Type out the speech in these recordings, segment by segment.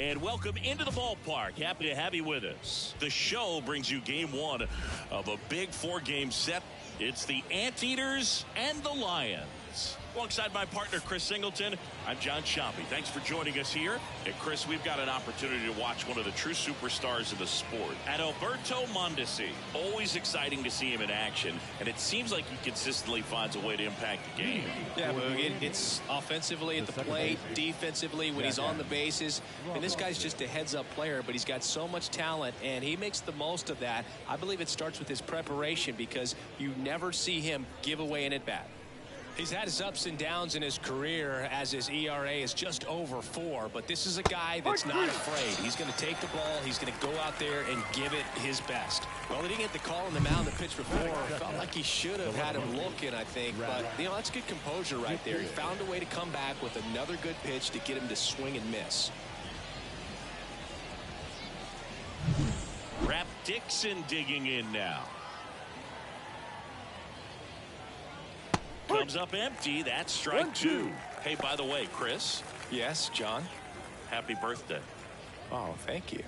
And welcome into the ballpark. Happy to have you with us. The show brings you game one of a big four-game set. It's the Anteaters and the Lions. Alongside my partner, Chris Singleton, I'm John Shoppy. Thanks for joining us here. And Chris, we've got an opportunity to watch one of the true superstars of the sport. Adalberto Mondesi. Always exciting to see him in action. And it seems like he consistently finds a way to impact the game. Yeah, it's offensively at the plate, defensively when he's on the bases. And this guy's just a heads-up player, but he's got so much talent, and he makes the most of that. I believe it starts with his preparation because you never see him give away an at-bat. He's had his ups and downs in his career as his ERA is just over 4, but this is a guy that's not afraid. He's going to take the ball. He's going to go out there and give it his best. Well, he didn't get the call on the mound the pitch before. Felt like he should have had him looking, I think. But, that's good composure right there. He found a way to come back with another good pitch to get him to swing and miss. Rap Dixon digging in now. Comes up empty. That's strike 2. Hey, by the way, Chris. Yes, John. Happy birthday. Oh, thank you.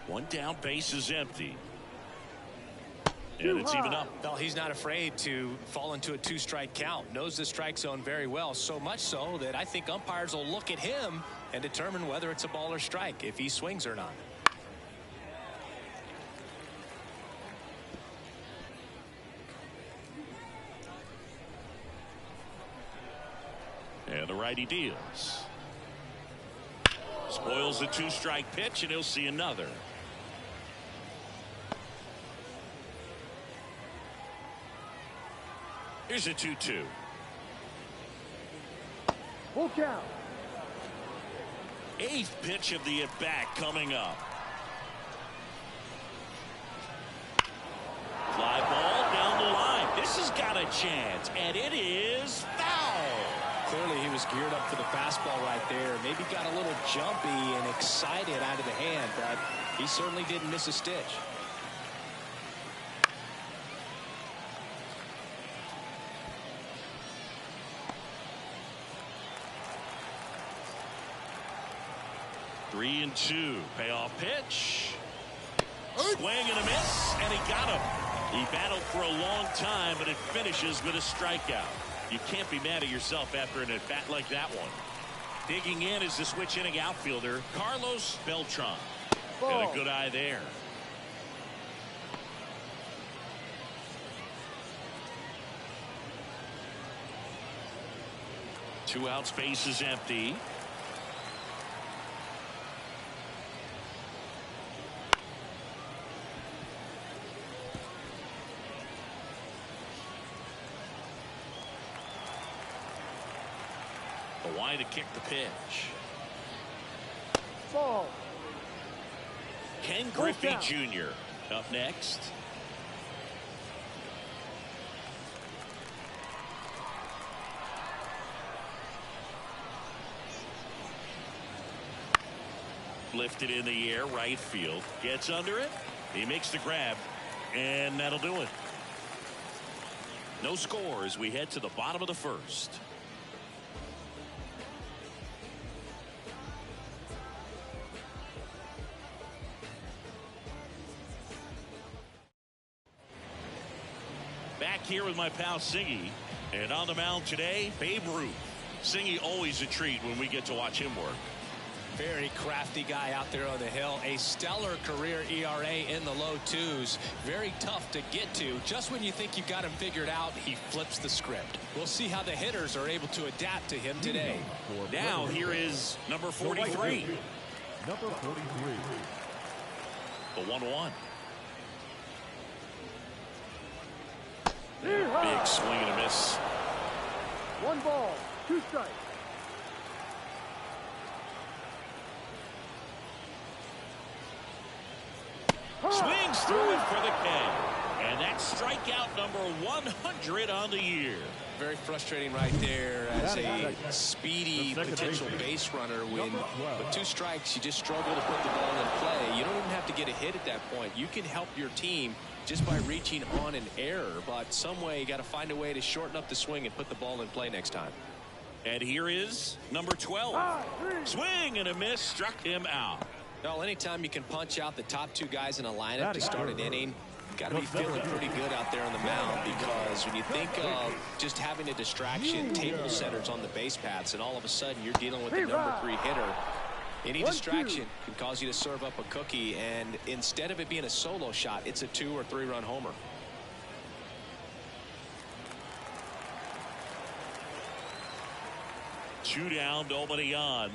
One down, base is empty. And it's even up. Well, he's not afraid to fall into a 2-strike count. Knows the strike zone very well, so much so that I think umpires will look at him and determine whether it's a ball or strike, if he swings or not. And the righty deals. Spoils the 2-strike pitch, and he'll see another. Here's a 2-2. Full count. 8th pitch of the at-bat coming up. Fly ball down the line. This has got a chance, and it is foul. Clearly, he was geared up for the fastball right there. Maybe got a little jumpy and excited out of the hand, but he certainly didn't miss a stitch. Three and 2. Payoff pitch. Swing and a miss, and he got him. He battled for a long time, but it finishes with a strikeout. You can't be mad at yourself after an at-bat like that one. Digging in is the switch-hitting outfielder, Carlos Beltran. Got a good eye there. Two outs, base is empty. Why to kick the pitch. Ball. Ken Griffey Jr. up next. Lifted in the air, right field. Gets under it. He makes the grab, and that'll do it. No score as we head to the bottom of the first. Back here with my pal Singy, and on the mound today, Babe Ruth. Singy always a treat when we get to watch him work. Very crafty guy out there on the hill. A stellar career ERA in the low 2s. Very tough to get to. Just when you think you've got him figured out, he flips the script. We'll see how the hitters are able to adapt to him today. Now here is number 43. Number 43. The 1-1. Big swing and a miss. 1 ball, 2 strikes. Swings through it for the K. And that's strikeout number 100 on the year. Very frustrating right there as a speedy potential base runner. When with 2 strikes, you just struggle to put the ball in play. You don't even have to get a hit at that point. You can help your team just by reaching on an error. But some way, you got to find a way to shorten up the swing and put the ball in play next time. And here is number 12. Swing and a miss, struck him out. Well, anytime you can punch out the top two guys in a lineup to start an inning, you've got to be feeling pretty good out there on the mound, because when you think of just having a distraction, table setters on the base paths, and all of a sudden you're dealing with the number 3 hitter, any distraction can cause you to serve up a cookie, and instead of it being a solo shot, it's a 2 or 3 run homer. Two down, nobody on.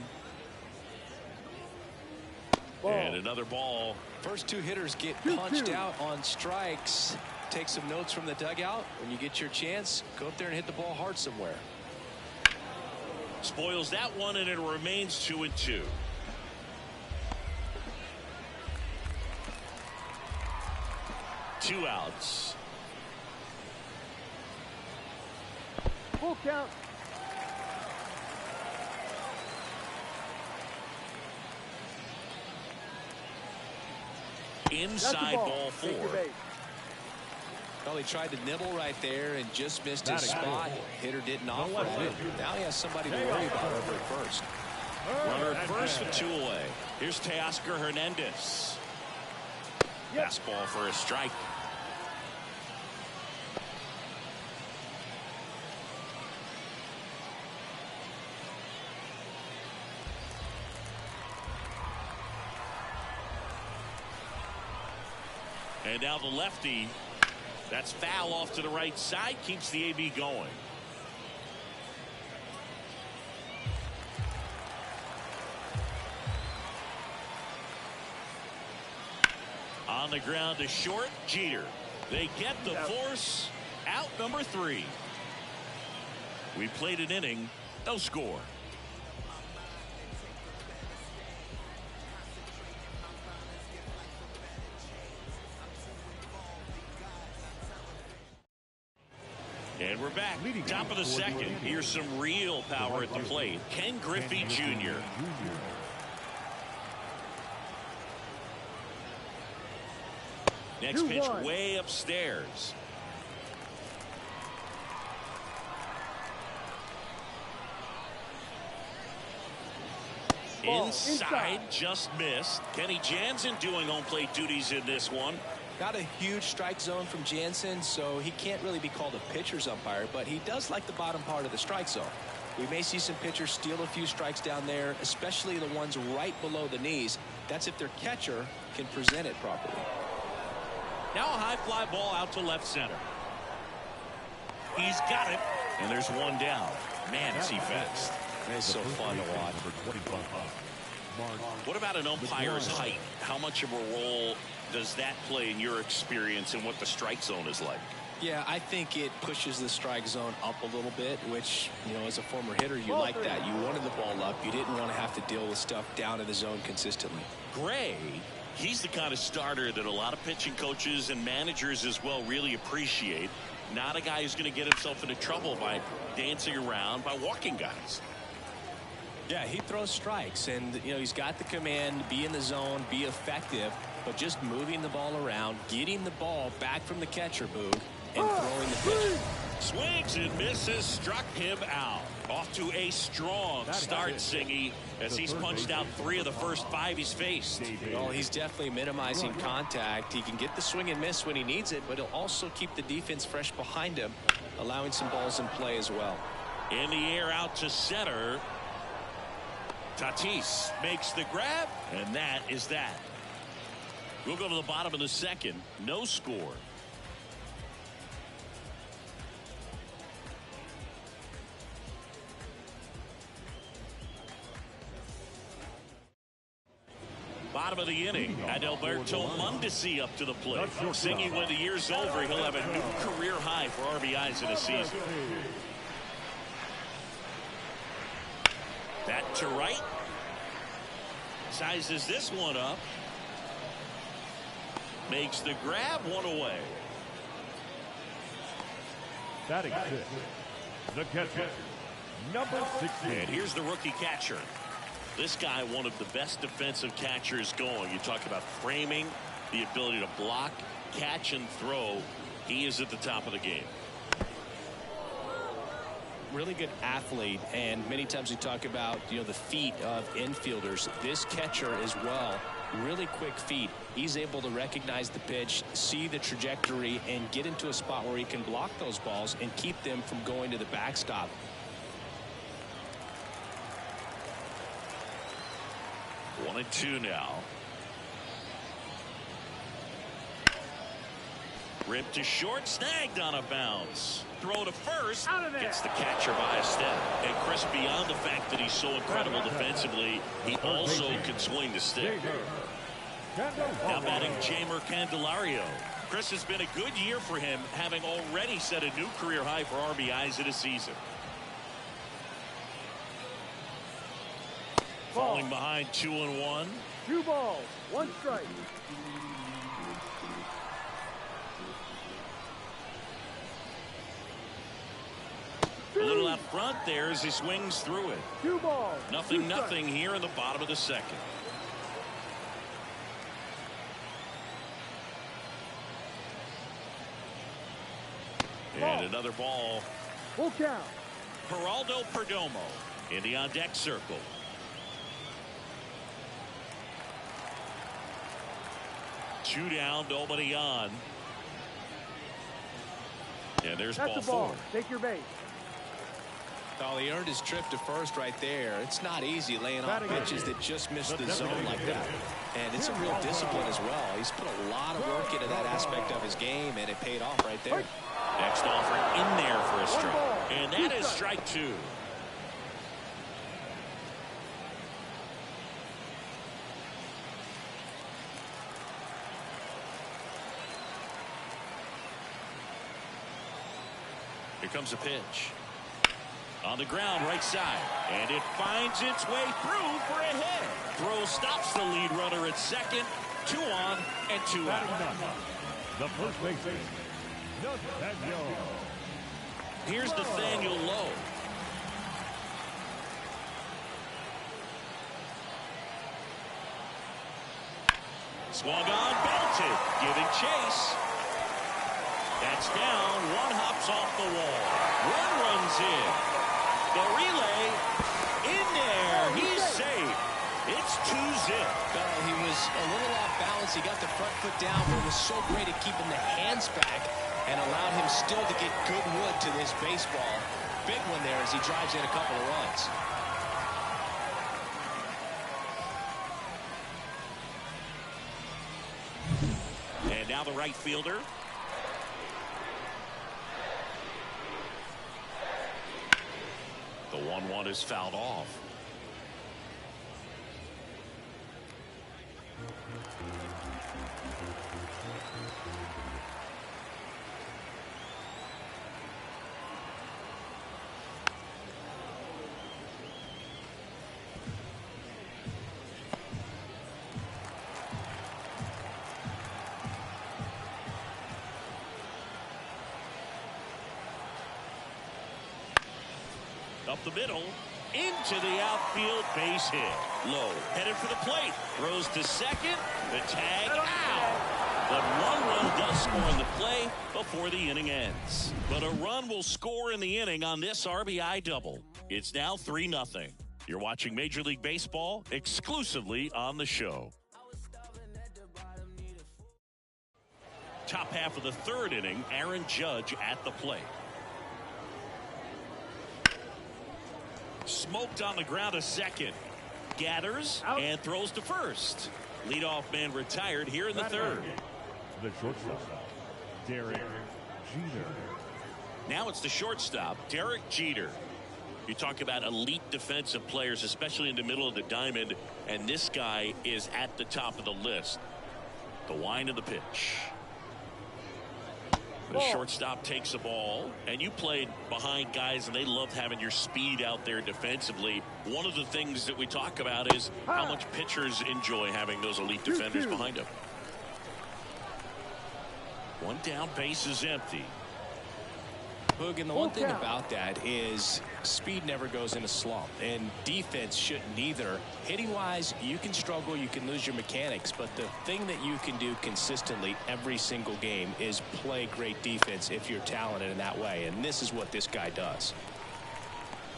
And another ball. First 2 hitters get punched out on strikes. Take some notes from the dugout. When you get your chance, go up there and hit the ball hard somewhere. Spoils that one, and it remains 2-2. Two outs. Full count. Inside ball 4. Well, he tried to nibble right there and just missed his spot. Hitter didn't offer at it. Now he has somebody to worry about over at first. Runner at first with 2 away. Here's Teoscar Hernandez. Fastball for a strike. And now the lefty. That's foul off to the right side. Keeps the AB going. On the ground to short. Jeter. They get the force. Out number 3. We played an inning. No score. And we're back. Top of the second. Here's some real power at the plate. Ken Griffey Jr. Next pitch way upstairs. Inside, just missed. Kenny Jansen doing home plate duties in this one. Got a huge strike zone from Jansen, so he can't really be called a pitcher's umpire, but he does like the bottom part of the strike zone. We may see some pitchers steal a few strikes down there, especially the ones right below the knees. That's if their catcher can present it properly. Now a high fly ball out to left center. He's got it, and there's one down. Man, is he fast. It's so fun to watch. What about an umpire's height? How much of a role does that play in your experience and what the strike zone is like? Yeah, I think it pushes the strike zone up a little bit, which, you know, as a former hitter, you like that. You wanted the ball up. You didn't want to have to deal with stuff down in the zone consistently. Gray, he's the kind of starter that a lot of pitching coaches and managers as well really appreciate. Not a guy who's going to get himself into trouble by dancing around, by walking guys. Yeah, he throws strikes, and, you know, he's got the command to be in the zone, be effective, but just moving the ball around, getting the ball back from the catcher, Boog, and throwing the pitch. Swings and misses, struck him out. Off to a strong start, Singy, as he's punched out 3 of the first 5 he's faced. Well, he's definitely minimizing contact. He can get the swing and miss when he needs it, but he'll also keep the defense fresh behind him, allowing some balls in play as well. In the air out to center. Tatis makes the grab, and that is that. We'll go to the bottom of the second. No score. Bottom of the inning. Adalberto Mondesi up to the plate. Singing when the year's over, he'll have a new career high for RBIs in a season. That to right. Sizes this one up. Makes the grab, 1 away. Batting 6. The catcher, number 16. And here's the rookie catcher. This guy, one of the best defensive catchers going. You talk about framing, the ability to block, catch, and throw. He is at the top of the game. really good athlete, and many times we talk about, you know, the feet of infielders. This catcher as well, really quick feet. He's able to recognize the pitch, see the trajectory, and get into a spot where he can block those balls and keep them from going to the backstop. One and two now. Ripped to short, snagged on a bounce. Throw to first, gets the catcher by a step. And Chris, beyond the fact that he's so incredible defensively, he also can swing the stick. Now batting Jamer Candelario. Chris, has been a good year for him, having already set a new career high for RBIs in a season. Falling behind 2-1. 2 balls, 1 strike. A little out front there as he swings through it. 2 balls. Nothing here in the bottom of the second. And another ball. Full count. Geraldo Perdomo in the on-deck circle. Two down, nobody on. And there's ball 4. Take your base. Oh, he earned his trip to first right there. It's not easy laying off pitches that just miss the zone like that. And it's a real discipline as well. He's put a lot of work into that aspect of his game, and it paid off right there. Next offer in there for a strike. And that is strike 2. Here comes a pitch. On the ground, right side. And it finds its way through for a hit. Throw stops the lead runner at second. 2 on and 2 out. The first baseman, Nathaniel. Here's Nathaniel Lowe. Swung on, belted, giving chase. That's down. 1 hops off the wall. 1 runs in. The relay in there. He's safe. It's 2-zip. He was a little off balance. He got the front foot down, but it was so great at keeping the hands back and allowed him still to get good wood to this baseball. Big one there as he drives in a couple of runs. And now the right fielder. The 1-1 is fouled off. Up the middle, into the outfield, base hit. Low, headed for the plate, throws to second, the tag out. But 1 run does score in the play before the inning ends. But a run will score in the inning on this RBI double. It's now 3-0. You're watching Major League Baseball exclusively on the show. Top half of the 3rd inning, Aaron Judge at the plate. Smoked on the ground a second. Gathers and throws to first. Leadoff man retired here in the 3rd. The shortstop, Derek Jeter. Now it's the shortstop, Derek Jeter. You talk about elite defensive players, especially in the middle of the diamond, and this guy is at the top of the list. The wind of the pitch. The shortstop takes the ball, and you played behind guys, and they loved having your speed out there defensively. One of the things that we talk about is how much pitchers enjoy having those elite defenders behind them. 1 down, base is empty. Boog, and the one thing about that is speed never goes in a slump, and defense shouldn't either. Hitting-wise, you can struggle, you can lose your mechanics, but the thing that you can do consistently every single game is play great defense if you're talented in that way, and this is what this guy does.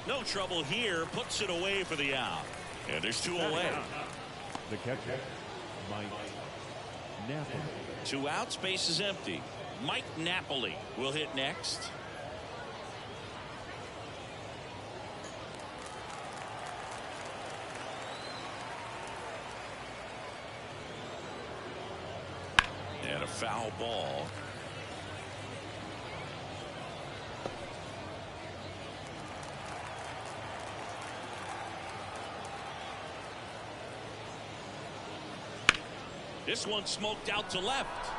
No trouble here. Puts it away for the out. And there's 2 away. The catcher, Mike Napoli. 2 outs. Base is empty. Mike Napoli will hit next. And a foul ball. This one smoked out to left.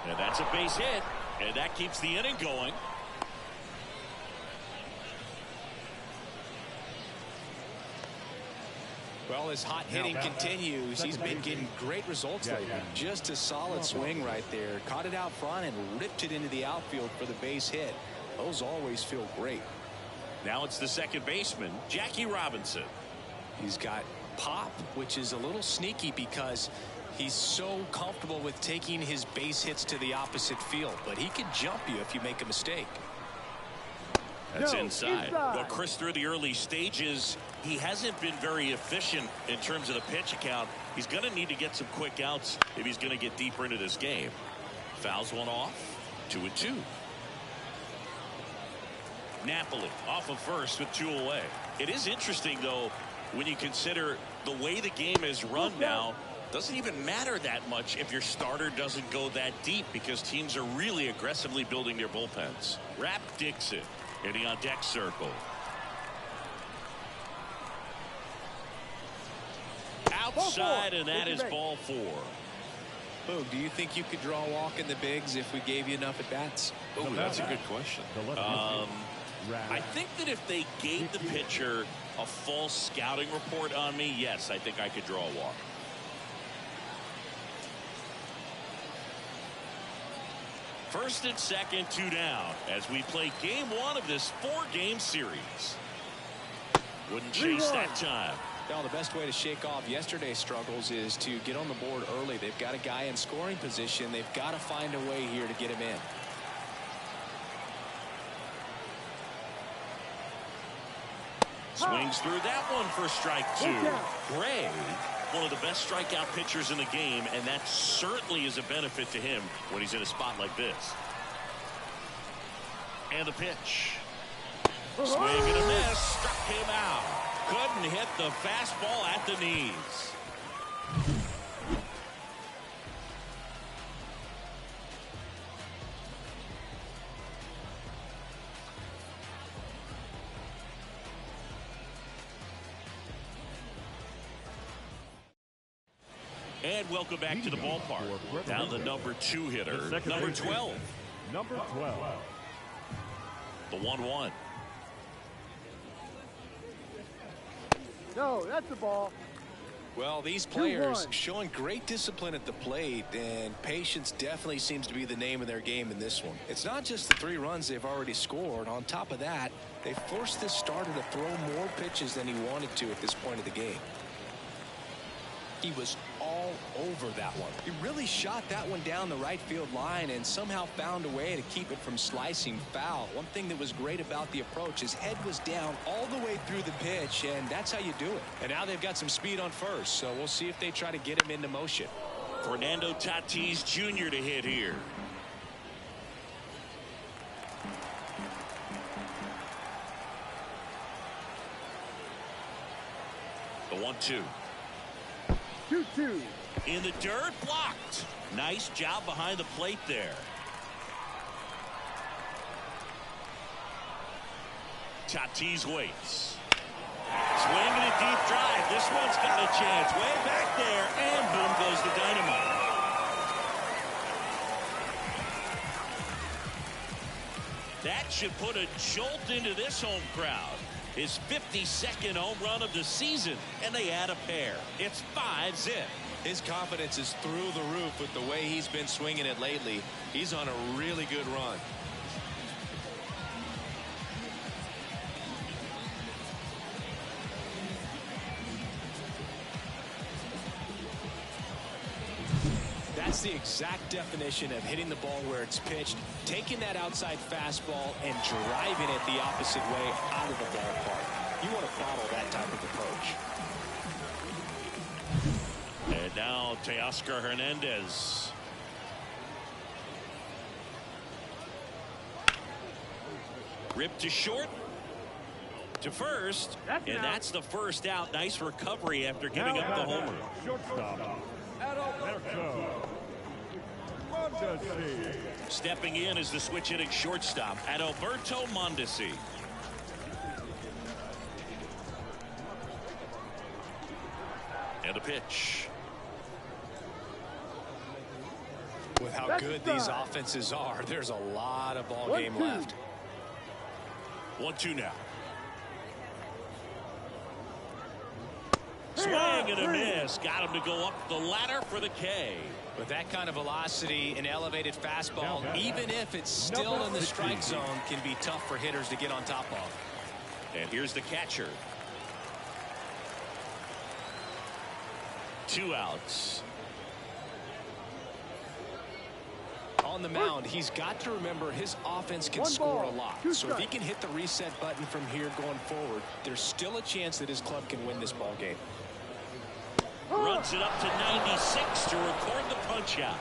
And that's a base hit. And that keeps the inning going. Well, his hot hitting continues. He's been getting great results lately. Just a solid swing right there. Caught it out front and ripped it into the outfield for the base hit. Those always feel great. Now it's the second baseman, Jackie Robinson. He's got pop, which is a little sneaky because he's so comfortable with taking his base hits to the opposite field. But he can jump you if you make a mistake. That's inside. Well, Chris, through the early stages, he hasn't been very efficient in terms of the pitch count. He's going to need to get some quick outs if he's going to get deeper into this game. Fouls one off. 2-2. Napoli off of first with 2 away. It is interesting, though, when you consider the way the game is run now. Doesn't even matter that much if your starter doesn't go that deep because teams are really aggressively building their bullpens. Rap Dixon hitting on deck circle. Outside, and that is ball 4. Boog, do you think you could draw a walk in the bigs if we gave you enough at bats? Oh, that's a good question. I think that if they gave the pitcher a full scouting report on me, yes, I think I could draw a walk. First and second, 2 down as we play game 1 of this 4-game series. Wouldn't chase that time. Well, the best way to shake off yesterday's struggles is to get on the board early. They've got a guy in scoring position. They've got to find a way here to get him in. Swings through that one for strike 2. Gray, one of the best strikeout pitchers in the game, and that certainly is a benefit to him when he's in a spot like this. And the pitch. Swing and a miss. Struck him out. Couldn't hit the fastball at the knees. And welcome back to the ballpark. Now the number 2 hitter, number 12. Number 12. The 1-1. No, that's the ball. Well, these players showing great discipline at the plate, and patience definitely seems to be the name of their game in this one. It's not just the 3 runs they've already scored. On top of that, they forced this starter to throw more pitches than he wanted to at this point of the game. He was all over that one. He really shot that one down the right field line and somehow found a way to keep it from slicing foul. One thing that was great about the approach, his head was down all the way through the pitch, and that's how you do it. And now they've got some speed on first, so we'll see if they try to get him into motion. Fernando Tatis Jr. to hit here. The 1-2. 2-2. In the dirt, blocked. Nice job behind the plate there. Tatis waits. Swinging a deep drive. This one's got a chance. Way back there, and boom goes the dynamite. That should put a jolt into this home crowd. His 52nd home run of the season, and they add a pair. It's 5-0. His confidence is through the roof with the way he's been swinging it lately. He's on a really good run. That's the exact definition of hitting the ball where it's pitched, taking that outside fastball and driving it the opposite way out of the ballpark. You want to follow that type of approach. And now Teoscar Hernandez. Ripped to short. To first. And that's the first out. Nice recovery after giving up the homer. Shortstop. Stepping in is the switch hitting shortstop, Adalberto Mondesi. And a pitch. With how good these offenses are, there's a lot of ball game left. 1-2 now. Swing and a miss. Got him to go up the ladder for the K. With that kind of velocity, an elevated fastball, even if it's still in the strike zone, can be tough for hitters to get on top of. And here's the catcher. 2 outs. On the mound, he's got to remember his offense can score a lot. So if he can hit the reset button from here going forward, there's still a chance that his club can win this ball game. Runs it up to 96 to record the punch out.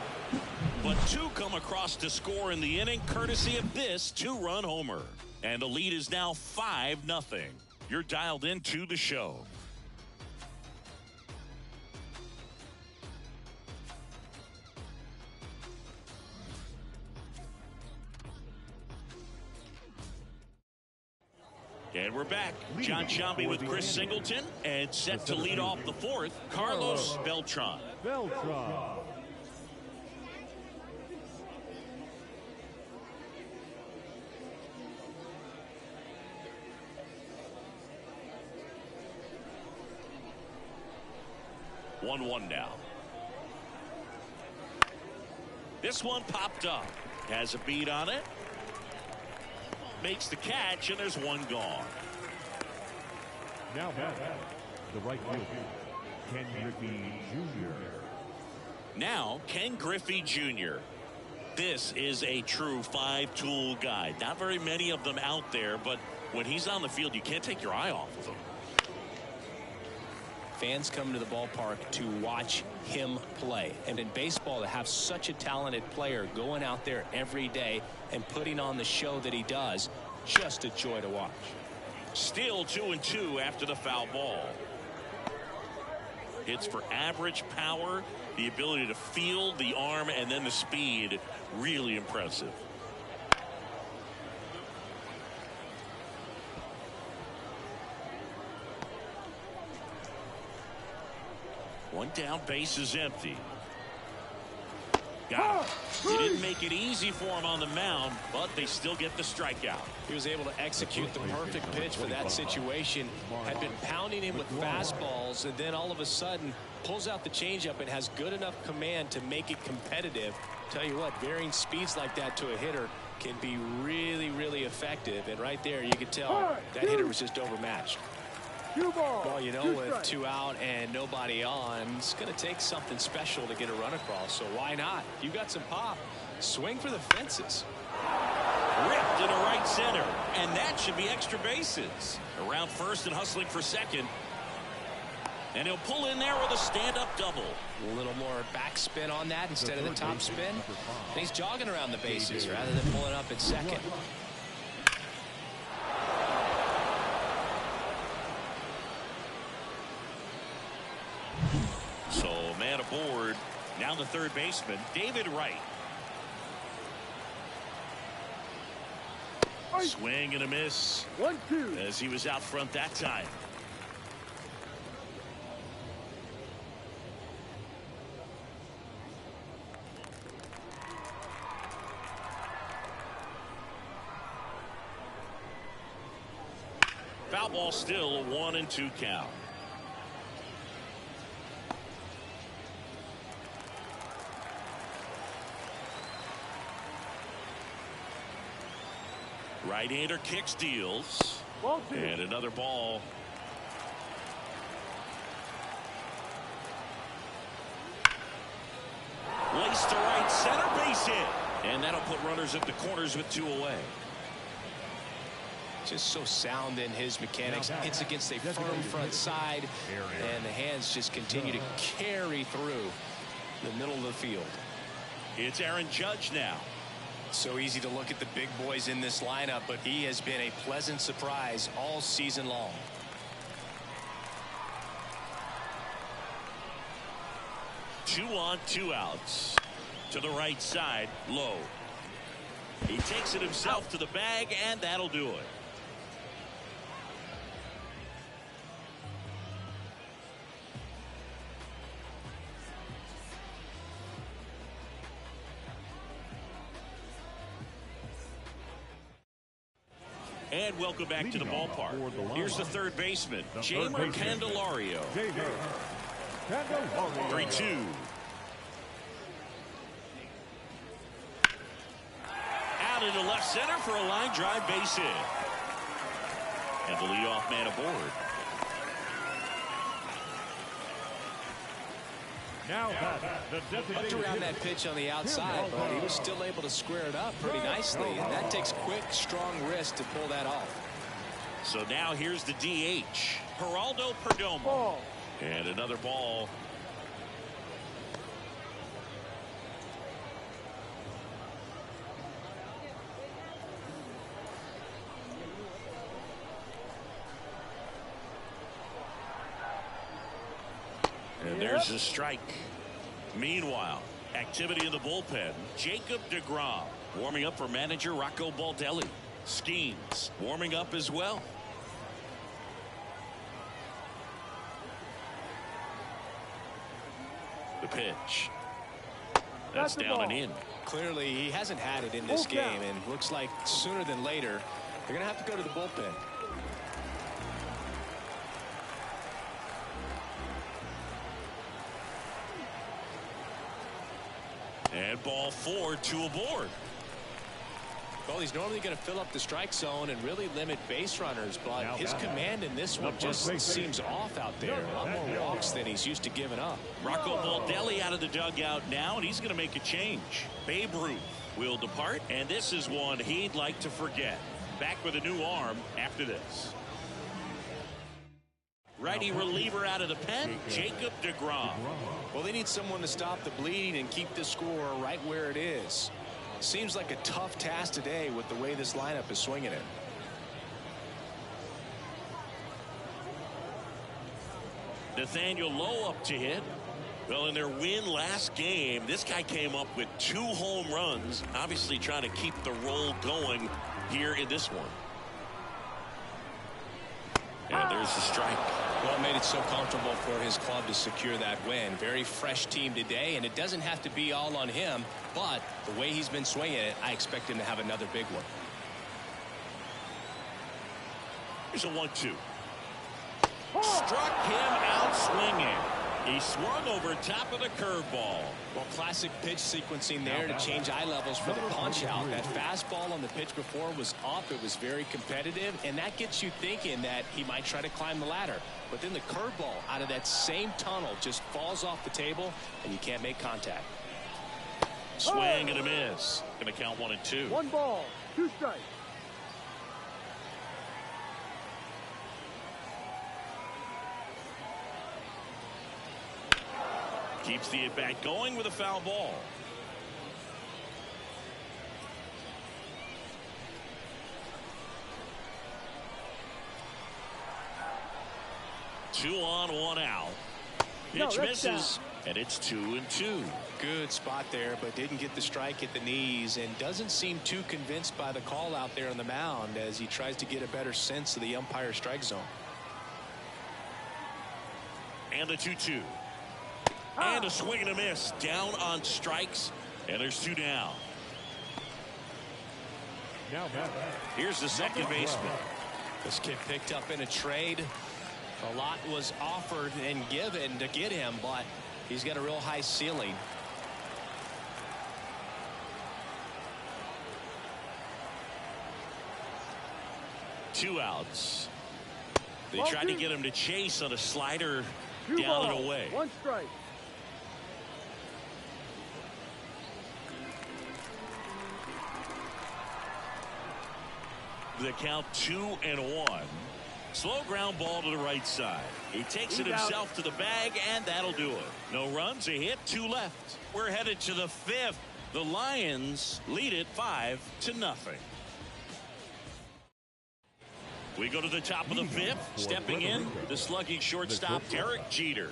But 2 come across to score in the inning, courtesy of this 2-run homer. And the lead is now 5-0. You're dialed into the show. And we're back. John Shambi with Chris Singleton, and set to lead off the 4th, Carlos Beltran. 1-1 now. This one popped up. Has a beat on it. Makes the catch, and there's 1 gone. Now back, the right fielder, Ken Griffey Jr. Now, Ken Griffey Jr. This is a true 5-tool guy. Not very many of them out there, but when he's on the field, you can't take your eye off of him. Fans come to the ballpark to watch him play. And in baseball, to have such a talented player going out there every day and putting on the show that he does, just a joy to watch. Still 2-2 after the foul ball. Hits for average power, the ability to field, the arm, and then the speed. Really impressive. One down, base is empty. Got him. He didn't make it easy for him on the mound, but they still get the strikeout. He was able to execute the perfect pitch for that situation. Had been pounding him with fastballs, and then all of a sudden pulls out the changeup and has good enough command to make it competitive. Tell you what, varying speeds like that to a hitter can be really, really effective. And right there, you could tell that hitter was just overmatched. Well, you know, with 2 out and nobody on, it's going to take something special to get a run across. So why not? You got some pop. Swing for the fences. Ripped into right center, and that should be extra bases. Around first and hustling for second. And he'll pull in there with a stand-up double. A little more backspin on that instead of the top spin. And he's jogging around the bases rather than pulling up at second. So man aboard. Now the third baseman, David Wright. Swing and a miss. 1-2. As he was out front that time. Foul ball, still a 1-2 count. Right-hander kicks, deals. And another ball. Laced to right center, base hit. And that'll put runners at the corners with 2 away. Just so sound in his mechanics. Hits against a firm front side, and the hands just continue to carry through the middle of the field. It's Aaron Judge now. So easy to look at the big boys in this lineup, but he has been a pleasant surprise all season long. Two on, two outs. To the right side, low. He takes it himself to the bag, and that'll do it. And welcome back to the ballpark. Here's the third baseman, Jeimer Candelario. 3-2. Out into left center for a line drive base hit. And the leadoff man aboard. Now Hooked around that pitch on the outside, but he was still able to square it up pretty nicely, and that takes quick, strong wrist to pull that off. So now here's the DH, Geraldo Perdomo. Ball. And another ball. And there's a strike. Meanwhile, activity in the bullpen. Jacob deGrom warming up for manager Rocco Baldelli. Skeens warming up as well. The pitch. That's down and in. Clearly, he hasn't had it in this game, and looks like sooner than later, they're going to have to go to the bullpen. And ball 4, 2 aboard. Well, he's normally going to fill up the strike zone and really limit base runners, but his command in this one just seems off out there. A lot more walks than he's used to giving up. Rocco Baldelli out of the dugout now, and he's going to make a change. Babe Ruth will depart, and this is one he'd like to forget. Back with a new arm after this. Righty reliever out of the pen, Jacob deGrom. Well, they need someone to stop the bleeding and keep the score right where it is. Seems like a tough task today with the way this lineup is swinging it. Nathaniel Lowe up to hit. Well, in their win last game, this guy came up with 2 home runs, obviously trying to keep the roll going here in this one. And there's the strike. Well, it made it so comfortable for his club to secure that win. Very fresh team today, and it doesn't have to be all on him, but the way he's been swinging it, I expect him to have another big one. Here's a 1-2. Struck him out swinging. He swung over top of the curveball. Well, classic pitch sequencing there to change eye levels for the punch out. That fastball on the pitch before was up. It was very competitive, and that gets you thinking that he might try to climb the ladder. But then the curveball out of that same tunnel just falls off the table, and you can't make contact. Swing and a miss. Going to count 1 and 2. 1 ball, 2 strikes. Keeps the at-bat going with a foul ball. Two on, 1 out. Pitch misses, and it's 2 and 2. Good spot there, but didn't get the strike at the knees, and doesn't seem too convinced by the call out there on the mound as he tries to get a better sense of the umpire's strike zone. And the 2-2. And a swing and a miss. Down on strikes. And there's 2 down. Here's the second baseman. This kid picked up in a trade. A lot was offered and given to get him, but he's got a real high ceiling. Two outs. They tried to get him to chase on a slider down and away. 1 strike. The count 2-1. Slow ground ball to the right side. He takes it himself to the bag, and that'll do it. No runs, a hit, 2 left. We're headed to the 5th. The Lions lead it 5-0. We go to the top of the 5th. Stepping in, the slugging shortstop, Derek Jeter.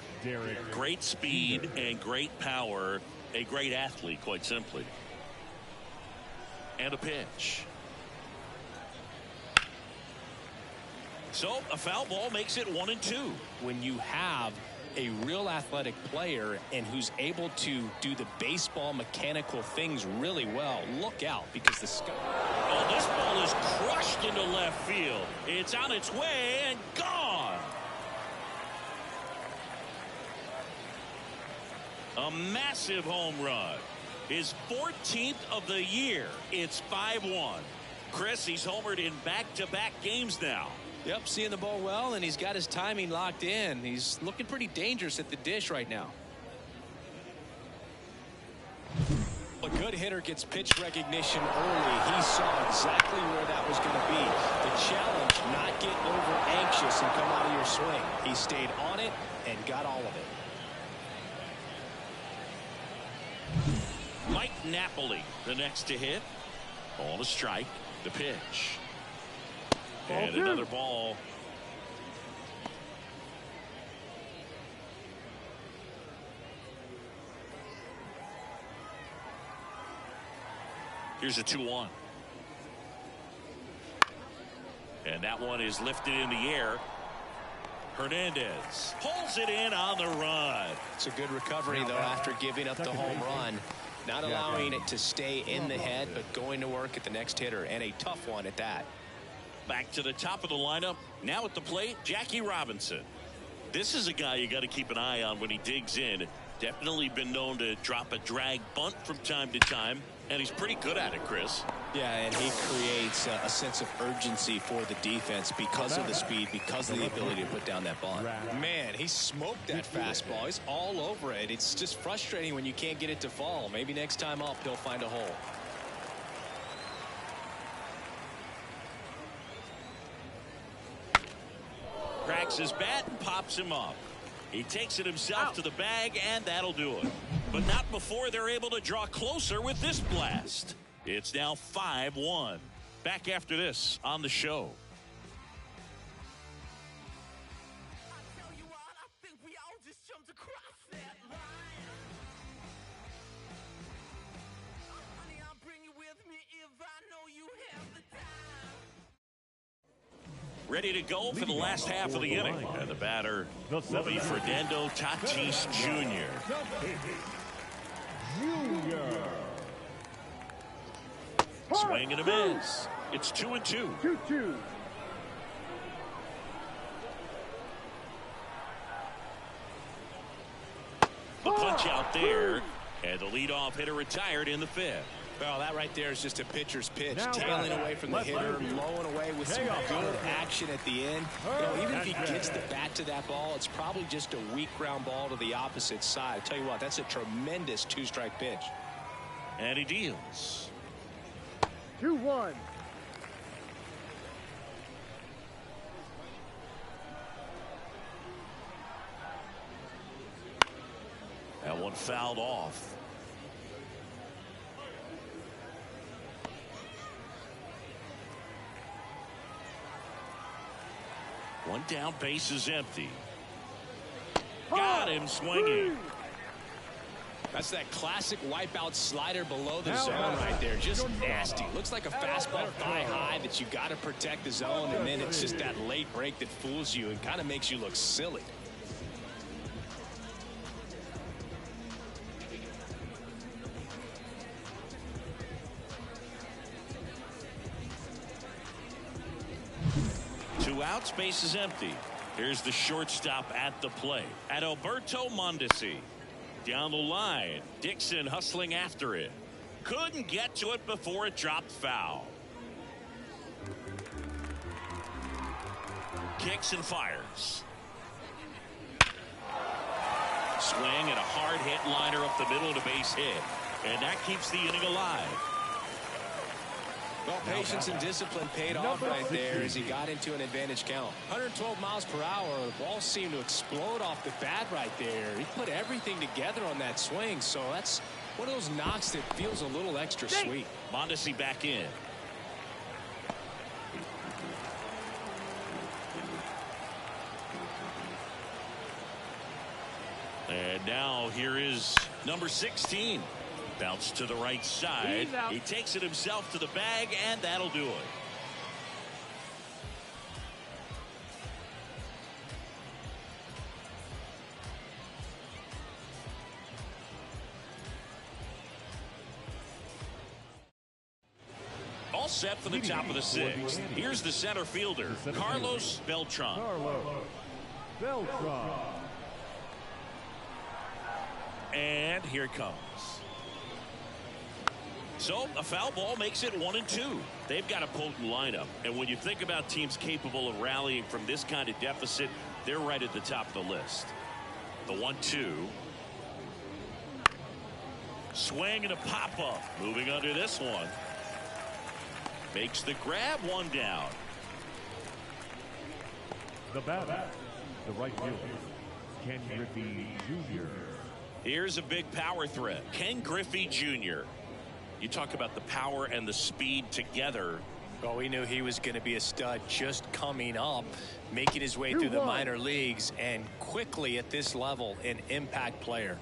Great speed and great power. A great athlete, quite simply. And a pitch. So a foul ball makes it 1-2. When you have a real athletic player and who's able to do the baseball mechanical things really well, look out, because the sky. Oh, this ball is crushed into left field. It's on its way and gone. A massive home run. His 14th of the year. It's 5-1. Chris, he's homered in back-to-back games now. Yep, seeing the ball well, and he's got his timing locked in. He's looking pretty dangerous at the dish right now. A good hitter gets pitch recognition early. He saw exactly where that was going to be. The challenge, not get over anxious and come out of your swing. He stayed on it and got all of it. Mike Napoli, the next to hit. Ball to strike. The pitch. And another ball. Here's a 2-1. And that one is lifted in the air. Hernandez pulls it in on the run. It's a good recovery, though, after giving up the home run. Not allowing it to stay in the head, but going to work at the next hitter, and a tough one at that. Back to the top of the lineup. Now at the plate, Jackie Robinson. This is a guy you got to keep an eye on when he digs in. Definitely been known to drop a drag bunt from time to time, and he's pretty good at it, Chris. Yeah, and he creates a sense of urgency for the defense because of the speed, because of the ability to put down that bunt. Man, he smoked that fastball. He's all over it. It's just frustrating when you can't get it to fall. Maybe next time up, he'll find a hole. Cracks his bat and pops him up. He takes it himself to the bag, and that'll do it. But not before they're able to draw closer with this blast. It's now 5-1. Back after this on the show. Ready to go for the last half of the inning. And the batter will be Fernando Tatis Jr. Swing and a miss. It's 2-2. 2-2. The punch out there. And the leadoff hitter retired in the 5th. Well, that right there is just a pitcher's pitch. Tailing away from the hitter, blowing away with some good action at the end. You know, even if he gets the bat to that ball, it's probably just a weak ground ball to the opposite side. I tell you what, that's a tremendous 2-strike pitch. And he deals. 2-1. That one fouled off. One down, base is empty. Got him swinging. That's that classic wipeout slider below the zone right there. Just nasty. Looks like a fastball thigh high that you got to protect the zone, and then it's just that late break that fools you and kind of makes you look silly. Out, space is empty. Here's the shortstop at the plate. Adalberto Mondesi. Down the line. Dixon hustling after it. Couldn't get to it before it dropped foul. Kicks and fires. Swing and a hard hit liner up the middle to base hit. And that keeps the inning alive. Well, patience and discipline paid off right there as he got into an advantage count. 112 miles per hour. The ball seemed to explode off the bat right there. He put everything together on that swing, so that's one of those knocks that feels a little extra sweet. Manatí back in. And now here is number 16. Bounce to the right side. He takes it himself to the bag, and that'll do it. All set for the top of the sixth. Here's the center fielder, Carlos Beltran. And here it comes. So a foul ball makes it 1-2. They've got a potent lineup. And when you think about teams capable of rallying from this kind of deficit, they're right at the top of the list. The 1-2. Swing and a pop-up. Moving under this one. Makes the grab, one down. The batter, the right fielder, Ken Griffey Jr. Here's a big power threat. Ken Griffey Jr. You talk about the power and the speed together. Well, we knew he was going to be a stud just coming up, making his way through the minor leagues, and quickly at this level, an impact player.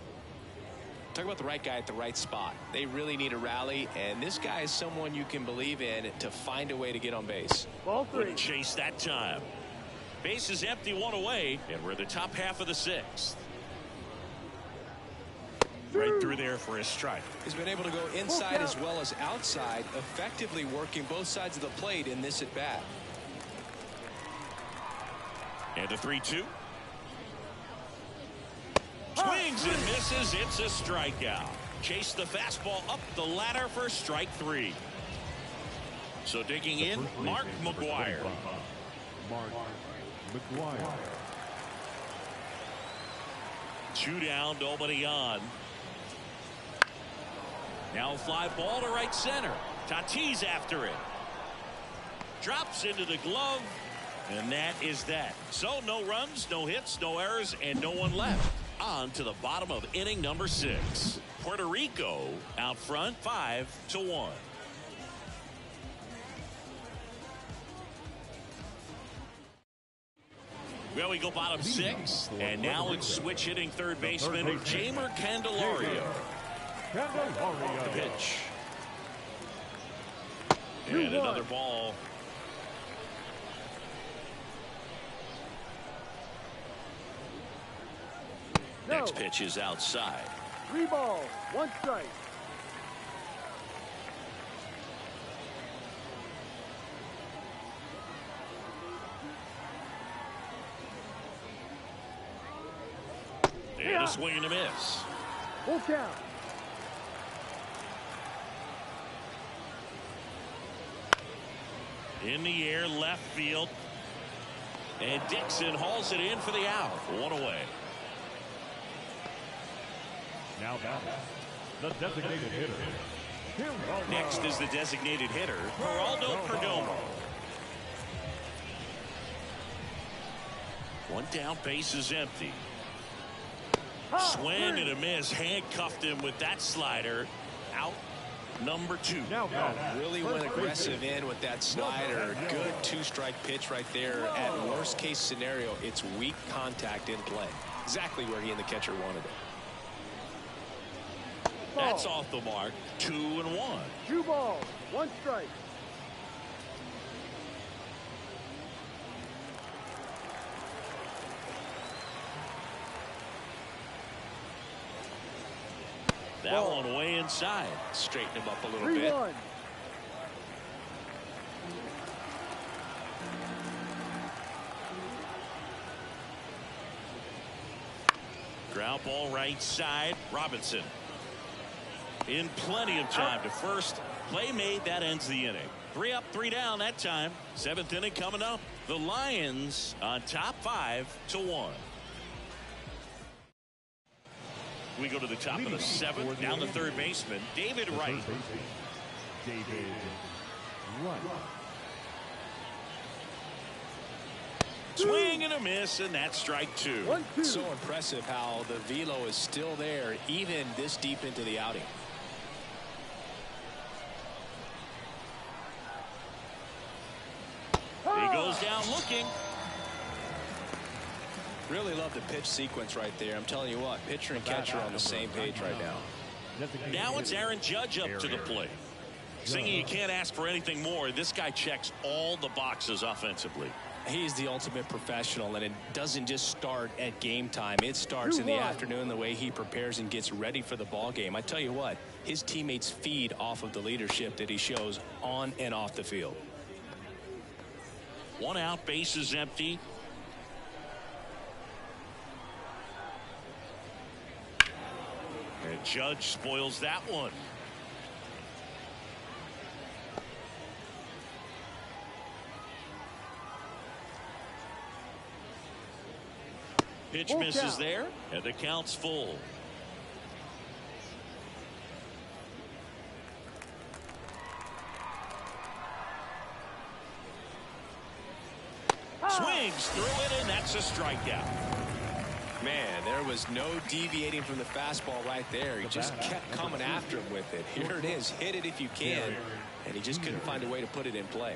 Talk about the right guy at the right spot. They really need a rally, and this guy is someone you can believe in to find a way to get on base. Ball three. Good chase that time. Base is empty, one away, and we're the top half of the sixth. Right through there for a strike. He's been able to go inside as well as outside, effectively working both sides of the plate in this at bat. And a 3-2. Swings and misses. It's a strikeout. Chase the fastball up the ladder for strike three. So digging in, Mark McGuire. Mark McGuire. 2 down, nobody on. Now fly ball to right center. Tatis after it. Drops into the glove. And that is that. So no runs, no hits, no errors, and no one left. On to the bottom of inning number 6. Puerto Rico out front 5-1. Well, we go bottom 6, and now it's switch hitting third baseman Jeimer Candelario. The pitch. And another ball. Next pitch is outside. 3 balls, 1 strike. And a swing and a miss. Full count. In the air, left field. And Dixon hauls it in for the out. 1 away. Now that's the designated hitter. Next is the designated hitter, Geraldo Perdomo. 1 down, base is empty. Swing and a miss. Handcuffed him with that slider. Out number 2. Really went aggressive in with that slider. Good 2-strike pitch right there. At worst case scenario, it's weak contact in play. Exactly where he and the catcher wanted it. That's off the mark. 2-1. 2 balls, 1 strike. That one way inside. Straighten him up a little bit. 3-1. Ground ball right side. Robinson. In plenty of time to first. Play made. That ends the inning. 3 up, 3 down that time. 7th inning coming up. The Lions on top 5-1. We go to the top of the 7th. Down the third baseman, David Wright. Right. Swing and a miss, and that's strike two. 1-2. So impressive how the velo is still there even this deep into the outing. He goes down looking. Really love the pitch sequence right there. I'm telling you what, pitcher and catcher are on the same page right now. Now it's Aaron Judge up to the plate. Singing, you can't ask for anything more. This guy checks all the boxes offensively. He's the ultimate professional, and it doesn't just start at game time. It starts in the afternoon, the way he prepares and gets ready for the ball game. I tell you what, his teammates feed off of the leadership that he shows on and off the field. One out, base is empty. And Judge spoils that one. Pitch misses there, and the count's full. Swings through it, and that's a strikeout. Man, there was no deviating from the fastball right there. He just kept coming after him with it. Here it is. Hit it if you can. And he just couldn't find a way to put it in play.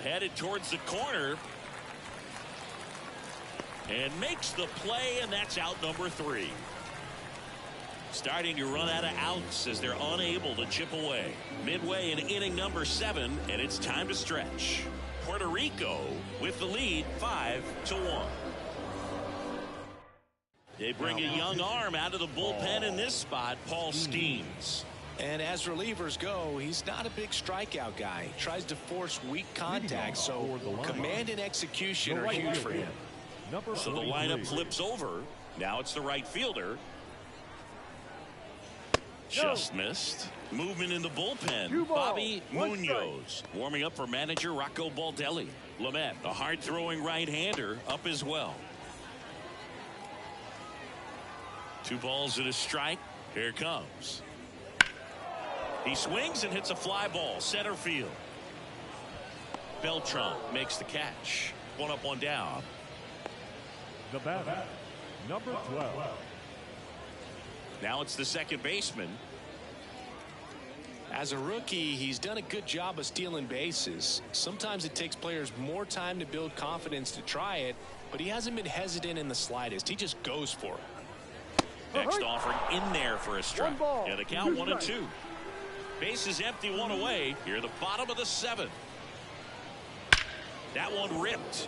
Headed towards the corner. And makes the play, and that's out number 3. Starting to run out of outs as they're unable to chip away. Midway in inning number 7, and it's time to stretch. Puerto Rico with the lead 5-1. They bring a young arm out of the bullpen in this spot, Paul Skeens. And as relievers go, he's not a big strikeout guy. He tries to force weak contact, so command and execution are huge for him. So the lineup flips over. Now it's the right fielder. Just missed. Movement in the bullpen. Bobby Munoz warming up for manager Rocco Baldelli. Lamet, a hard-throwing right-hander, up as well. 2 balls and a strike. Here it comes. He swings and hits a fly ball center field. Beltran makes the catch. 1 up, 1 down. The batter, number 12. Now it's the second baseman. As a rookie, he's done a good job of stealing bases. Sometimes it takes players more time to build confidence to try it, but he hasn't been hesitant in the slightest. He just goes for it. Next offering in there for a strike. And the count 1-2. Base is empty, 1 away. Here at the bottom of the 7th. That one ripped.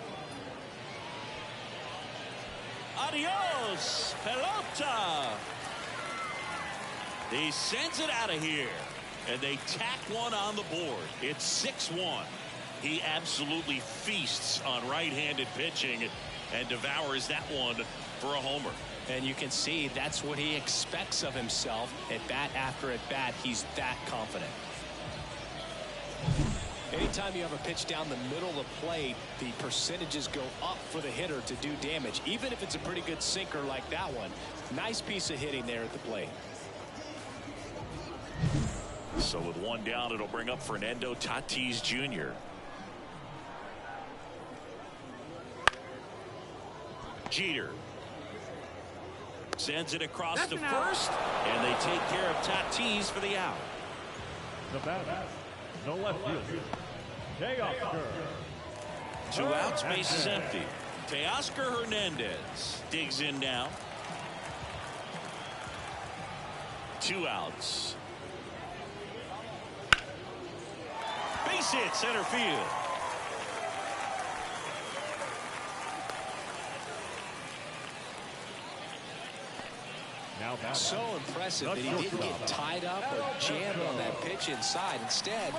Adios, pelota. He sends it out of here. And they tack one on the board. It's 6-1. He absolutely feasts on right-handed pitching and devours that one for a homer. And you can see that's what he expects of himself. At bat after at bat, he's that confident. Anytime you have a pitch down the middle of the plate, the percentages go up for the hitter to do damage, even if it's a pretty good sinker like that one. Nice piece of hitting there at the plate. So with 1 down, it'll bring up Fernando Tatis Jr. Jeter sends it across to first, and they take care of Tatis for the out. The batter, the left fielder, Teoscar. 2 outs, base is empty. Teoscar Hernandez digs in now. 2 outs. Base hit center field. So impressive that he didn't get tied up or jammed on that pitch inside. Instead,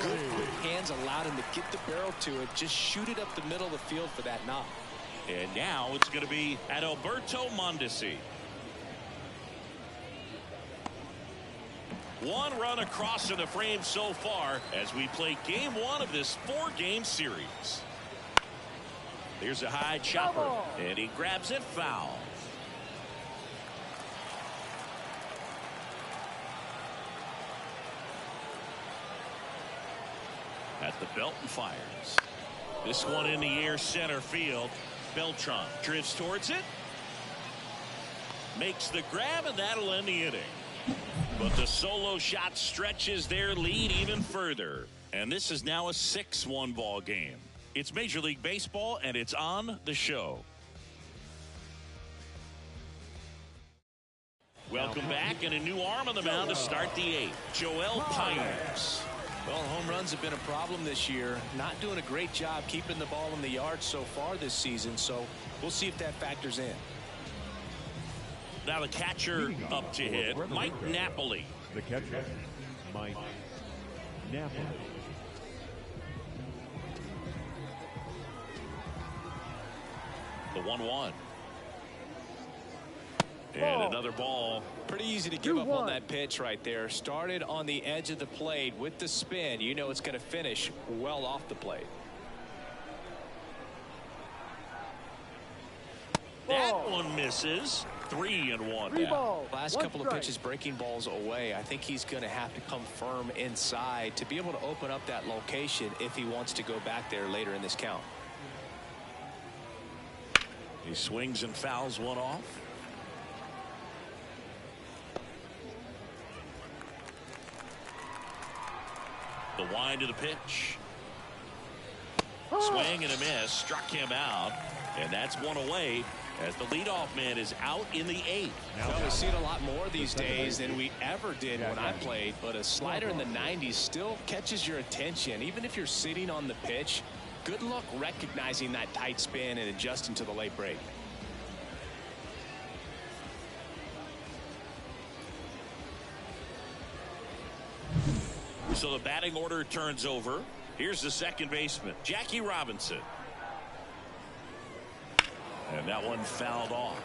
good quick hands allowed him to get the barrel to it, just shoot it up the middle of the field for that knock. And now it's going to be Adalberto Mondesi. 1 run across in the frame so far as we play game 1 of this 4-game series. Here's a high chopper, and he grabs it foul. At the belt and fires. This one in the air, center field. Beltran drifts towards it. Makes the grab, and that'll end the inning. But the solo shot stretches their lead even further. And this is now a 6-1 ball game. It's Major League Baseball, and it's on the show. Welcome back, and a new arm on the mound to start the 8th. Joel Pines. Well, home runs have been a problem this year. Not doing a great job keeping the ball in the yard so far this season, so we'll see if that factors in. Now the catcher up to hit, Mike Napoli. The catcher, Mike Napoli. The 1-1. And another ball. Pretty easy to give up on that pitch right there. Started on the edge of the plate with the spin. You know it's going to finish well off the plate. That one misses. 3-1 now. Last couple of pitches breaking balls away. I think he's going to have to come firm inside to be able to open up that location if he wants to go back there later in this count. He swings and fouls one off. The wind of the pitch. Swing and a miss. Struck him out. And that's one away as the leadoff man is out in the 8th. Well, we see it a lot more these days than we ever did when I played. But a slider in the 90s still catches your attention. Even if you're sitting on the pitch, good luck recognizing that tight spin and adjusting to the late break. So the batting order turns over. Here's the second baseman, Jackie Robinson. And that one fouled off.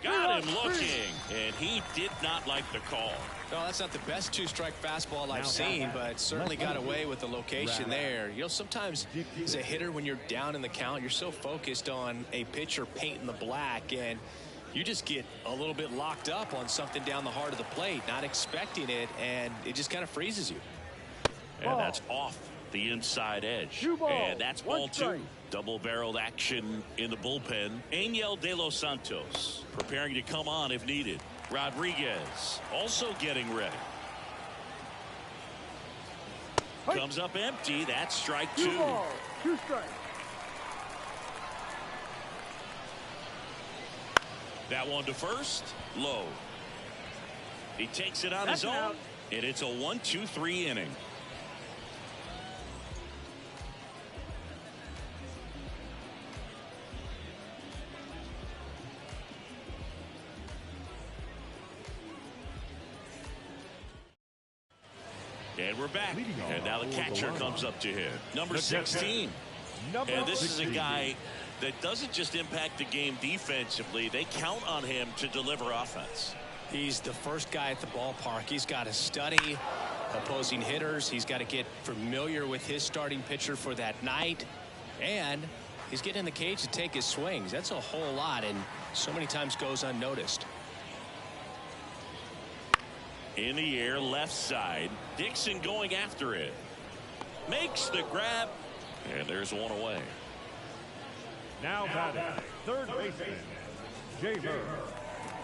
Got him looking, and he did not like the call. No, that's not the best two-strike fastball I've seen, but certainly got away with the location there. You know, sometimes as a hitter, when you're down in the count, you're so focused on a pitcher painting the black, and you just get a little bit locked up on something down the heart of the plate, not expecting it, and it just kind of freezes you. And that's off the inside edge. And that's ball 2. Double-barreled action in the bullpen. Angel De Los Santos preparing to come on if needed. Rodriguez also getting ready. Comes up empty. That's strike 2. 2 strikes. That one to first. Low. He takes it on his own. And it's a 1-2-3 inning. And we're back. And now the catcher comes up to him. Number 16. And this is a guy that doesn't just impact the game defensively. They count on him to deliver offense. He's the first guy at the ballpark. He's got to study opposing hitters. He's got to get familiar with his starting pitcher for that night. And he's getting in the cage to take his swings. That's a whole lot, and so many times goes unnoticed. In the air, left side. Dixon going after it. Makes the grab. And there's one away. Now batting, third baseman, Jamer.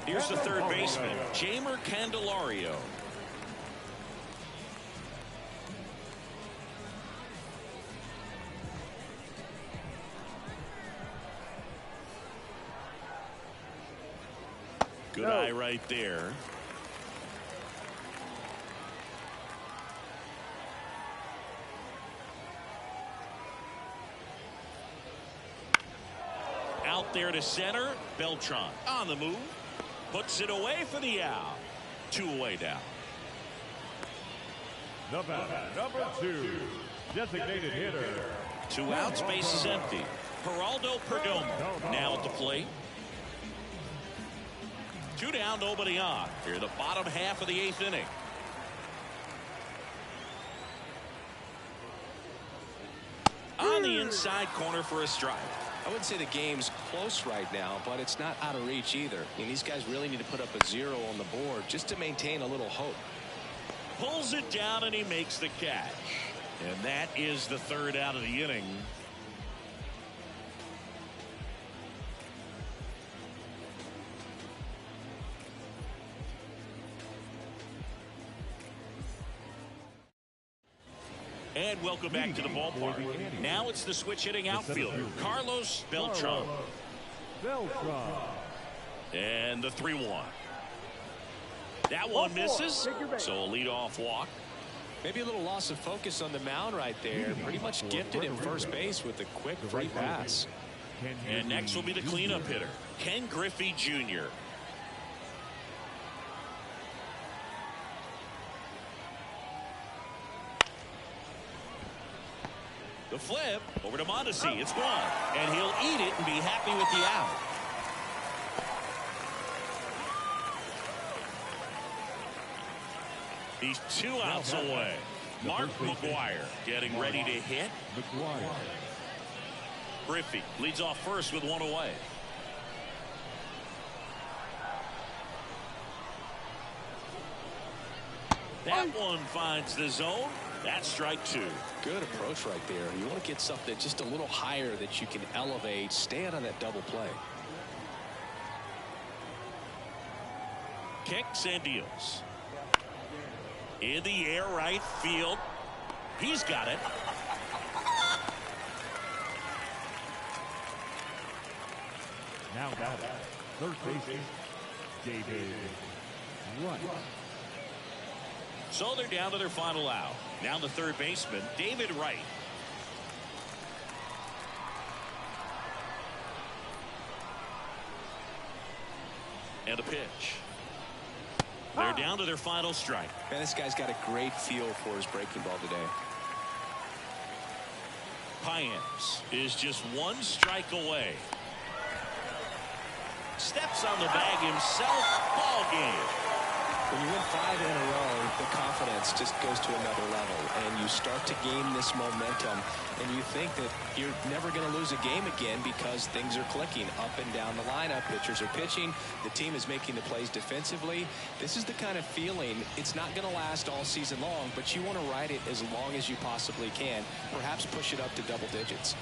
Here's the third baseman, Jamer Candelario. Good eye right there. Out there to center. Beltran on the move. Puts it away for the out. 2 away now. The batter, number 2, designated hitter. 2 outs, base is empty. Geraldo Perdomo now at the plate. 2 down, nobody on. Here in the bottom half of the 8th inning. On the inside corner for a strike. I wouldn't say the game's close right now, but it's not out of reach either. I mean, these guys really need to put up a 0 on the board just to maintain a little hope. Pulls it down and he makes the catch. And that is the 3rd out of the inning. And welcome back to the ballpark. Now it's the switch hitting outfielder, Carlos Beltran. And the 3-1. That one misses, so a leadoff walk. Maybe a little loss of focus on the mound right there. Pretty much gifted him first base with a quick free pass. And next will be the cleanup hitter, Ken Griffey Jr. The flip over to Manatí. It's gone, and he'll eat it and be happy with the out. He's 2 outs away. Mark McGuire getting ready to hit. Griffey leads off first with 1 away. That one finds the zone. That's strike 2. Good approach right there. You want to get something just a little higher that you can elevate. Stand on that double play. Kicks and deals. In the air, right field. He's got it. Now batting, third baseman, David Wright. So they're down to their final out. Now the third baseman, David Wright. And a pitch. They're down to their final strike. Man, this guy's got a great feel for his breaking ball today. Payams is just 1 strike away. Steps on the bag himself. Ball game. When you win 5 in a row, the confidence just goes to another level, and you start to gain this momentum, and you think that you're never going to lose a game again because things are clicking up and down the lineup. Pitchers are pitching. The team is making the plays defensively. This is the kind of feeling, it's not going to last all season long, but you want to ride it as long as you possibly can, perhaps push it up to double digits.